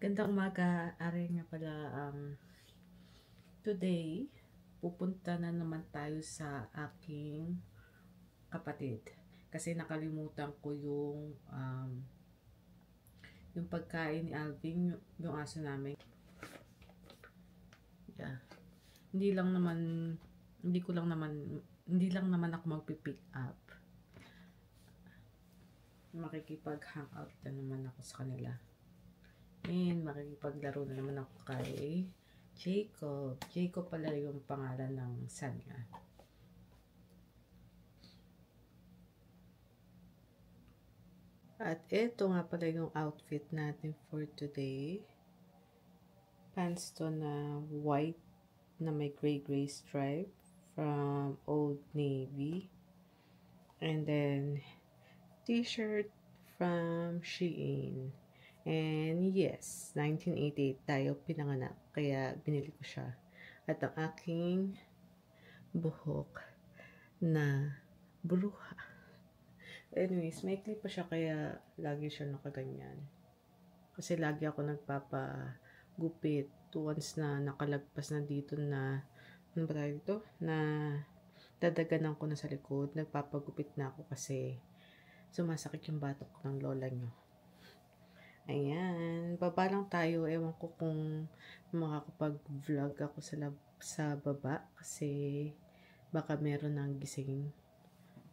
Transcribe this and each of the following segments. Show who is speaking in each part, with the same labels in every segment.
Speaker 1: Gandang umaga, ari nga pala, today, pupunta na naman tayo sa aking kapatid. Kasi nakalimutan ko yung pagkain ni Alvin, yung aso namin. Yeah. Hindi lang naman ako magpipick up. Makikipag-hangout na naman ako sa kanila. And makikipaglaro na naman ako kay Jacob. Jacob pala yung pangalan ng son niya. At ito nga pala yung outfit natin for today. Pants to na white na may gray stripe from Old Navy. And then t-shirt from Shein. And yes, 1988 tayo pinanganak, kaya binili ko siya. At ang aking buhok na bruha. Anyways, may clip pa siya, kaya lagi siya nakaganyan. Kasi lagi ako nagpapagupit once na nakalagpas na dito na, ano ba tayo dito? Na dadaganan ko na sa likod. Nagpapagupit na ako kasi sumasakit yung batok ng lola nyo. Ayan, baba lang tayo. Ewan ko kung makakapag-vlog ako sa baba kasi baka meron ng gising.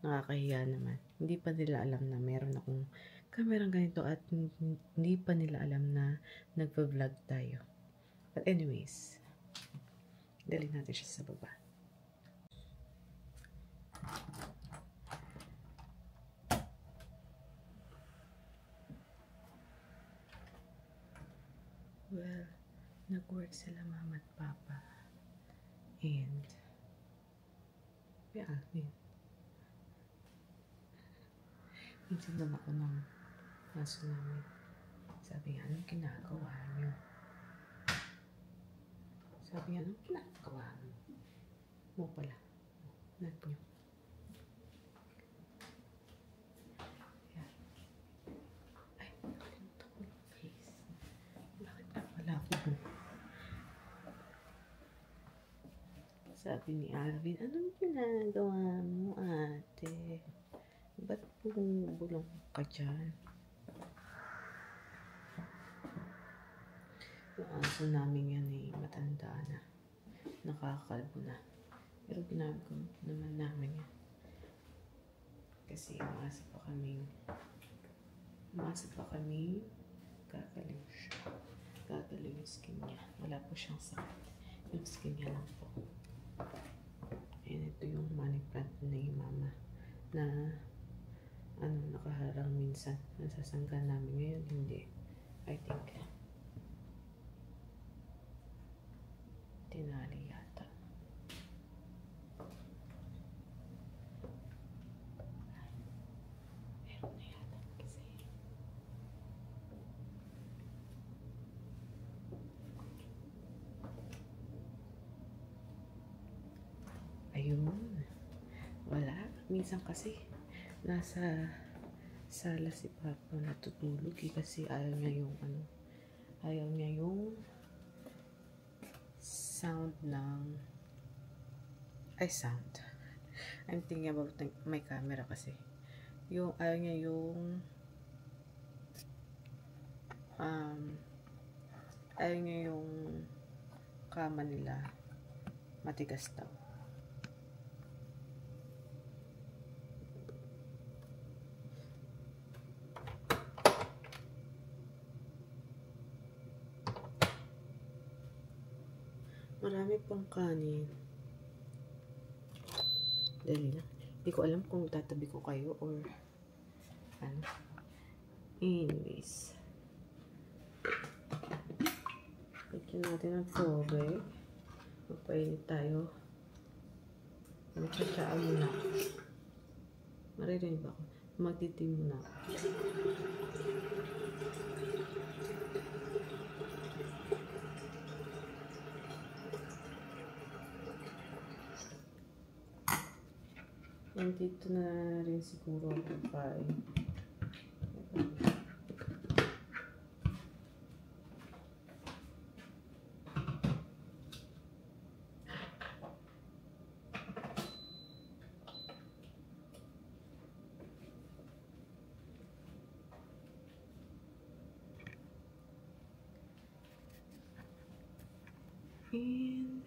Speaker 1: Nakakahiya naman. Hindi pa nila alam na meron akong kamerang ganito at hindi pa nila alam na nagpa-vlog tayo. But anyways, dali natin siya sa baba. Well, nag-work sila mama at papa. And yeah, minsan naman ako ng aso namin. Sabi nga, anong ginagawa niyo? Sabi nga, anong ginagawa mo? Mo pala. Not niyo. Yeah. Ay, nakalimutan ko yung face. Bakit na pala ako? Sabi ni Alvin, anong ginagawa mo, ate? Ba't bumubulong ka dyan? Yung aso namin yan matanda na. Nakakalbo na. Pero ginagawa naman namin yan. Kasi umaasa pa kami gagaling siya. Gagaling yung skin niya. Wala po siyang sakit. Yung skin niya lang po. And ito yung money plant ni mama na nakaharang minsan. Nasasanggan namin ngayon. Hindi. I think tinali yata. Meron na yata kasi. Ayun. Wala. Minsan kasi nasa sala si papa natutulog kasi ayaw niya yung sound sound. I'm thinking about my camera kasi. Yung ayaw niya yung kama nila matigas daw. Marami pang kanin. Dali lang. Hindi ko alam kung tatabi ko kayo or ano. Anyways. Pagyan natin ang tubig. Magpainit tayo. Magtsatsaa muna. Maririnig ba ako? Magtitim muna ako. Nandito na rin siguro ang pagkain. And,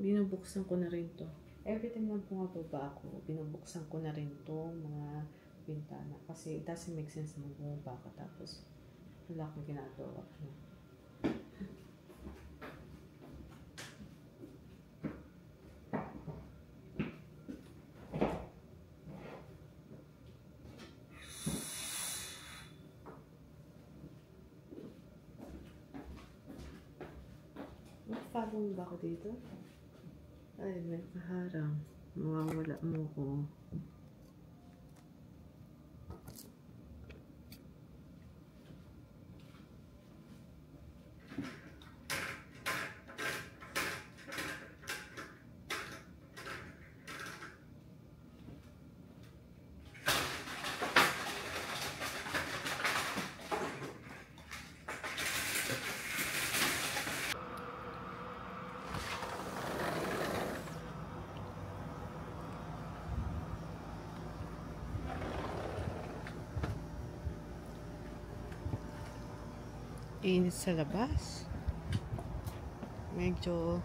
Speaker 1: binubuksan ko na rin to. Every time na bumababa ako, binubuksan ko na rin to mga bintana. Kasi it doesn't make sense na bumaba ka tapos wala akong ginagawa. Follow mo ba ako dito? Ay, may kaharang. Mawawala mo ko. Init sa labas. Medyo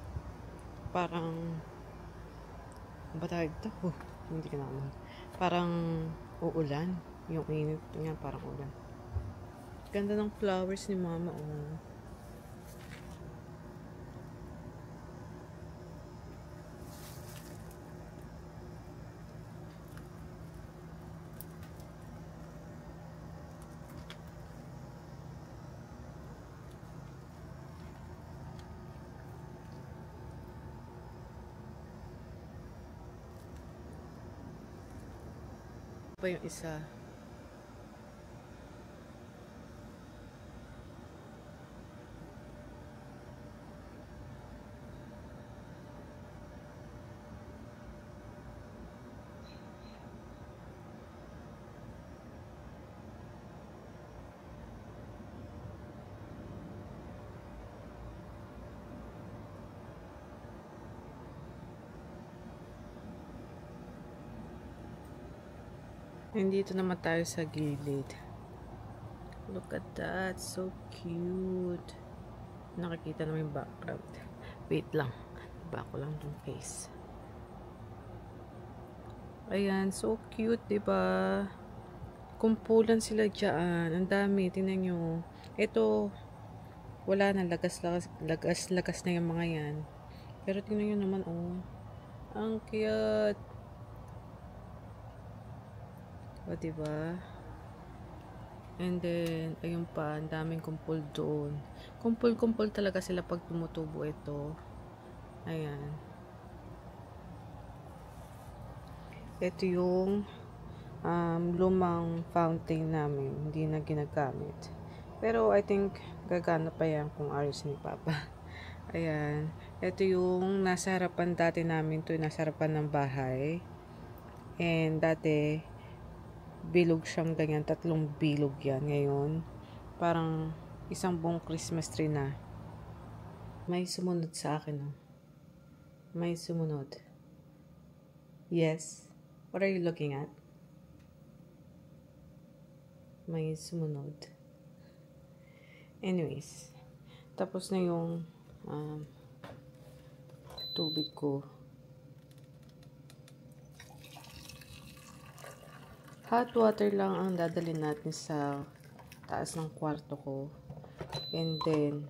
Speaker 1: parang ba tawag ito? Hindi ka naman. Parang uulan. Yung init niya parang ulan. Ganda ng flowers ni mama. Oh. Pa yung isa. Nandito naman tayo sa gilid. Look at that. So cute. Nakikita naman yung background. Wait lang. Iba ko lang yung face. Ayan. So cute, diba? Kumpulan sila dyan. Ang dami. Tingnan nyo. Ito, wala na. Lagas na yung mga yan. Pero tingnan nyo naman, oh. Ang cute. O, diba? And then, ayun pa, ang daming kumpul doon. Kumpul-kumpul talaga sila pag tumutubo ito. Ayan. Ito yung lumang fountain namin. Hindi na ginagamit. Pero, I think, gagana pa yan kung ayos ni Papa. Ayan. Ito yung nasa harapan dati namin. Ito yung nasa harapan ng bahay. And, dati, bilog siyang ganyan, 3 bilog yan ngayon. Parang isang buong Christmas tree na. May sumunod sa akin, oh. May sumunod. Yes. What are you looking at? May sumunod. Anyways. Tapos na yung tubig ko. Hot water lang ang dadalhin natin sa taas ng kwarto ko. And then,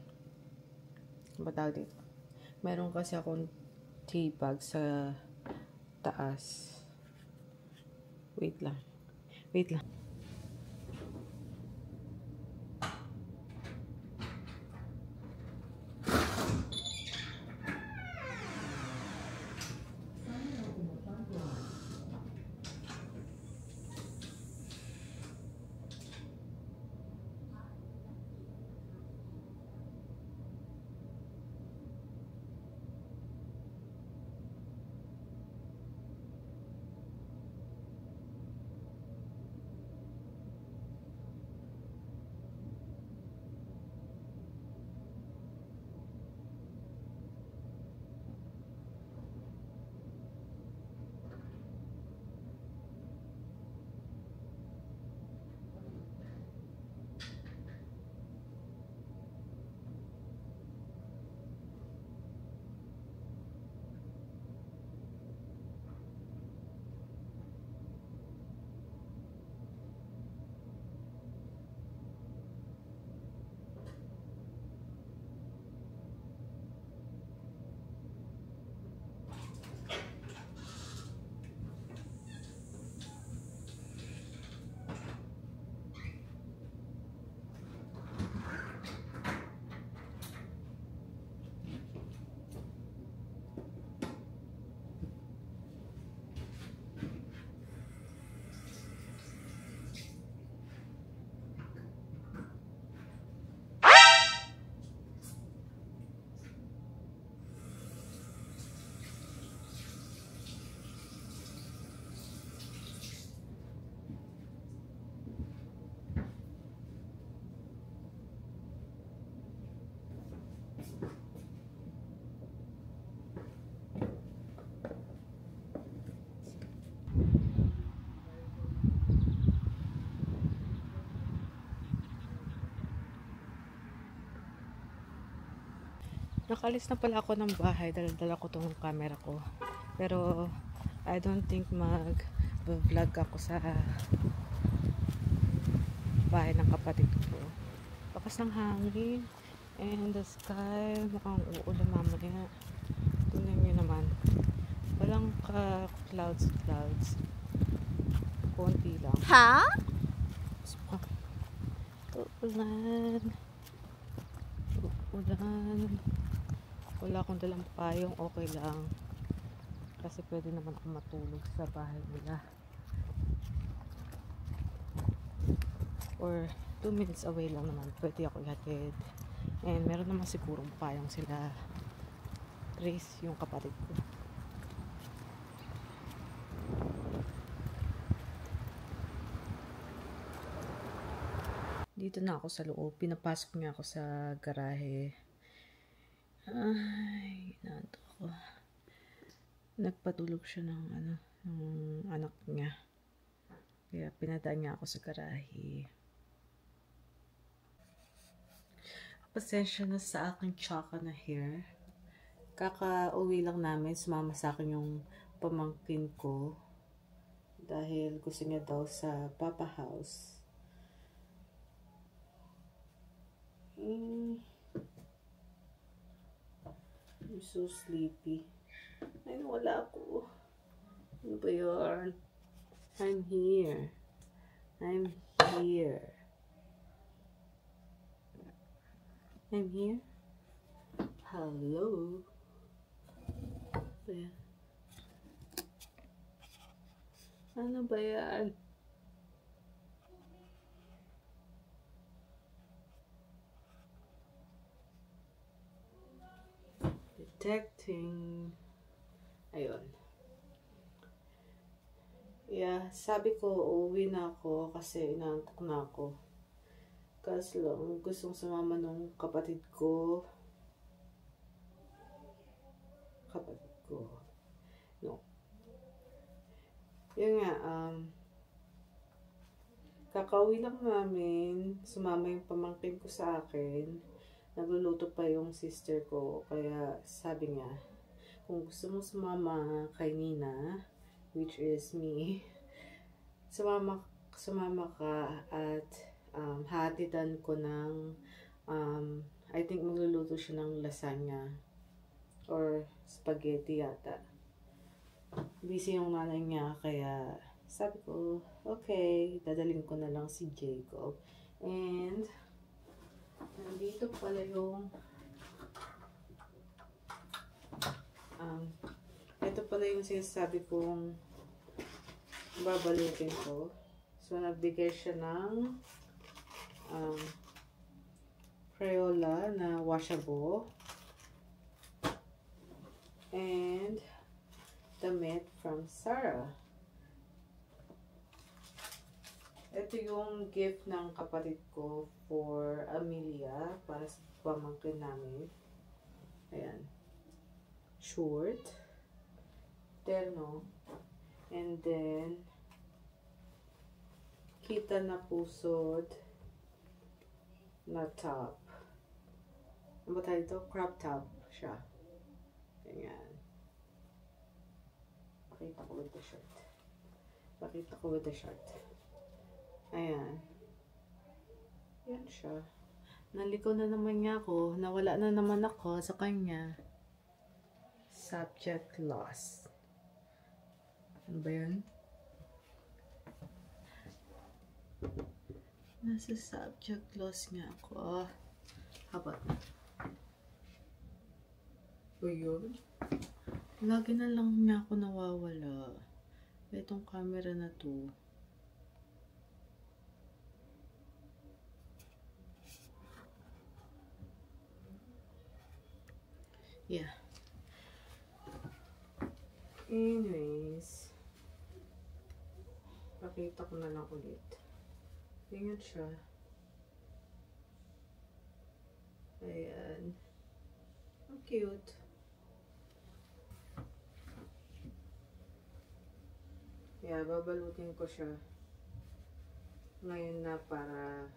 Speaker 1: batawag dito. Meron kasi akong tea bag sa taas. Wait lang. Wait lang. Kakalis na pala ako ng bahay. Dala-dala ko tong camera ko. Pero, I don't think mag-vlog ako sa bahay ng kapatid ko. Lakas ng hangin. And the sky, mukhang uulan mamaya. Tingnan nyo naman. Walang clouds. Konti lang.
Speaker 2: Ha?
Speaker 1: Uulan. Wala akong dalang payong, okay lang. Kasi pwede naman ako matulog sa bahay nila. Or 2 minutes away lang naman, pwede ako ihatid. And meron naman sigurong payong sila Grace, yung kapatid ko. Dito na ako sa loob. Pinapasok niya ako sa garahe. Ay, nanto ako. Nagpatulog siya ng anak niya. Kaya pinadaan niya ako sa garahe. Pasensya na sa aking tsaka na hair. Kaka-uwi lang namin. Sumama sa akin yung pamangkin ko. Dahil gusto niya daw sa Papa House. I'm so sleepy. Ay, wala ako. Ano ba yun? I'm here. I'm here. Hello. Ayan. Ano ba yan? Detecting. Ayun. Yeah, sabi ko, uuwi na ako kasi inaantok na ako. Kasi lang, gustong sumama nung kapatid ko. No. Yun nga, kakauwi lang namin. Sumama yung pamangkin ko sa akin. Nagluluto pa yung sister ko. Kaya sabi niya, kung gusto mo sumama kay Nina, which is me, sumama ka at hatidan ko ng I think magluluto siya ng lasagna or spaghetti yata. Busy yung nanay niya, kaya sabi ko, okay, dadalhin ko na lang si Jacob. And nandito pala yung ito pala yung sinasabi kong babalutin ko. So, nagbigay siya ng Crayola na washable and damit from Sarah. Ito yung gift ng kapatid ko for Amelia para sa pamangkin namin. Ayan. Short, terno, and then kita na pusod na top. Ano ba tayo ito? Crop top siya. Ganyan. Pakita ko with the shirt. Ayan. Yan siya. Naliko na naman niya ako. Nawala na naman ako sa kanya. Subject loss. Ano ba yun? Nasa subject loss nga ako. Habat na. O yun? Lagi na lang niya ako nawawala. Itong camera na to. Yeah. Anyways, pakita ko na lang ulit. Tingnan siya. Ayan. Ang cute. Yeah, babalutin ko siya. Ngayon na para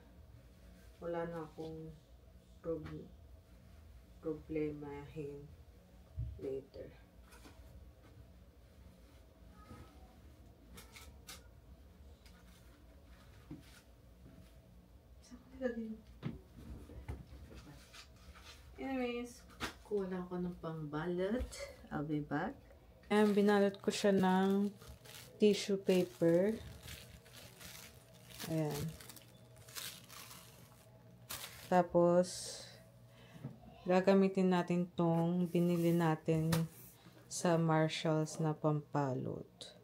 Speaker 1: wala na akong problem. problemahin later. Anyways, kulang ko ng pangbalot. I'll be back. And binalot ko siya ng tissue paper. Ayan. Tapos, gagamitin natin tong binili natin sa Marshalls na pampalot.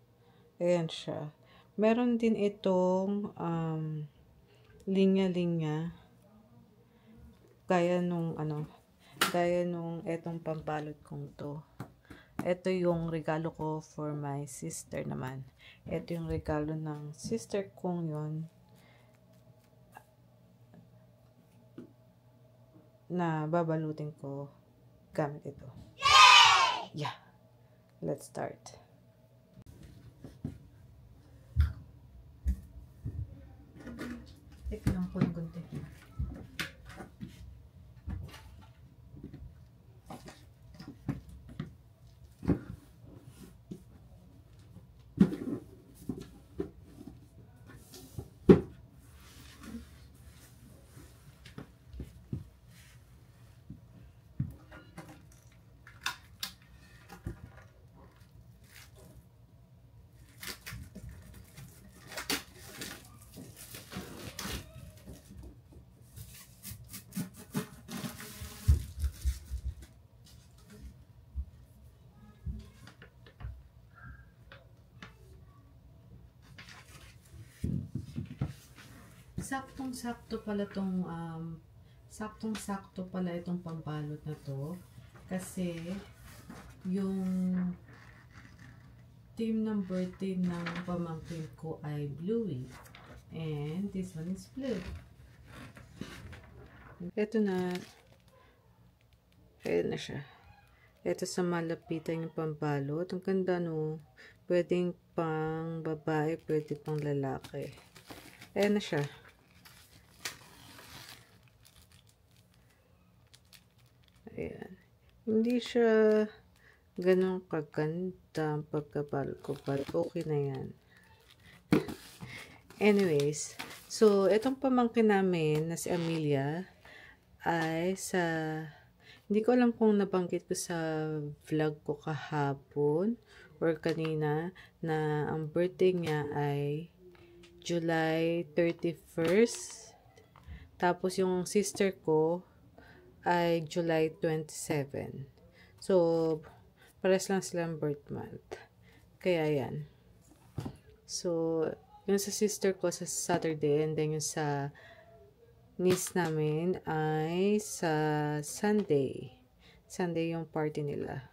Speaker 1: Ayan siya. Meron din itong linya-linya. Gaya nung etong pampalot kong to. Ito yung regalo ko for my sister naman. Ito yung regalo ng sister kong yon na babalutin ko gamit ito. Yay! Yeah. Let's start. Teka lang po ng gunti. Saktong-sakto pala itong pambalot na to kasi yung theme ng birthday ng pamangkin ko ay bluey and this one is blue. Ito na. Ayan na siya. Ito sa malapitan yung pambalot. Ang ganda, no? Pwedeng pang babae, pwede pang lalaki. Ayan na siya. Ayan. Hindi siya ganun kaganda ang pagkabalot ko, but okay na yan. Anyways, so itong pamangkin namin na si Amelia ay hindi ko alam kung nabanggit ko sa vlog ko kahapon or kanina na ang birthday niya ay July 31st. Tapos yung sister ko ay July 27. So, pares lang silang birth month. Kaya yan. So, yung sa sister ko sa Saturday and then yung sa niece namin ay sa Sunday. Sunday yung party nila.